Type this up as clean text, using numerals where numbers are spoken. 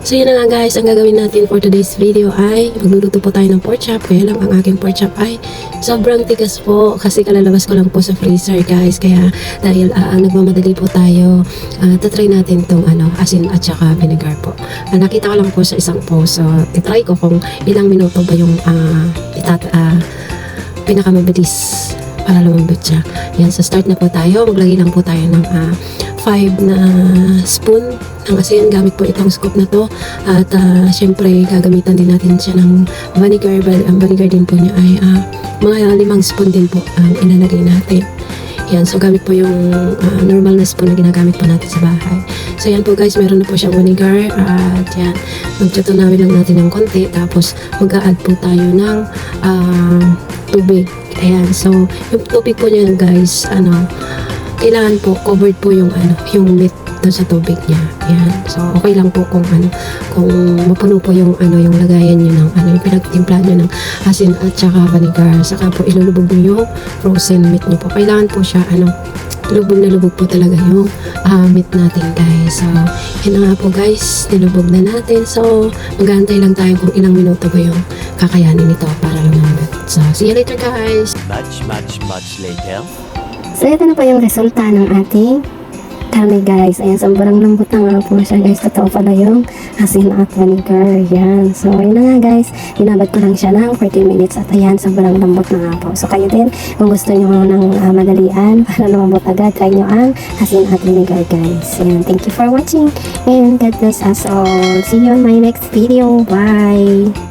So yun na nga guys, ang gagawin natin for today's video ay magluluto po tayo ng pork chop. Kaya lang ang aking pork chop ay sobrang tigas po kasi kalalabas ko lang po sa freezer guys. Kaya dahil nagmamadali po tayo, tatry natin tong asin at saka vinegar po. Nakita ko lang po sa isang post, so itry ko kung ilang minuto ba yung pinakamabilis para lumambot siya. Yan, so start na po tayo. Maglagay lang po tayo ng 5 na spoon ng asin. Gamit po itong scoop na to. At syempre, gagamitan din natin siya ng vinegar. Ang vinegar din po niya ay mga 5 spoon din po ang ilalagay natin. Yan, so gamit po yung normal na spoon na ginagamit po natin sa bahay. So yan po guys, meron na po siyang vinegar. At yan, magtutunawin lang natin ng konti. Tapos mag-a-add po tayo ng tubig. Ayan, so yung tubig po niya guys, kailangan po covered po yung meat doon sa tubig niya. Ayan, so okay lang po kung mapuno po yung yung lagayan niyo ng yung pinagtimpla niyo ng asin at saka vinegar. Saka po ilulubog niyo yung frozen meat niyo po. Kailangan po siya lubog na lubog po talaga yung meat natin guys. So yun na nga po guys, nilubog na natin. So mag-aantay lang tayo kung ilang minuto ba yung kakayanin nito para lumambot. So see you later guys. Much later. So ito na po yung resulta ng ating karne guys. Ayan, sobrang lambot na nga po siya guys. Totoo pala yung asin at vinegar. Ayan. So yun na nga guys. Inabot ko lang siya ng 40 minutes at ayan, sobrang lambot na nga po. So kayo din, kung gusto nyo ng madalian para lumambot agad, try nyo ang asin at vinegar guys. Ayan. Thank you for watching and God bless us all. See you on my next video. Bye!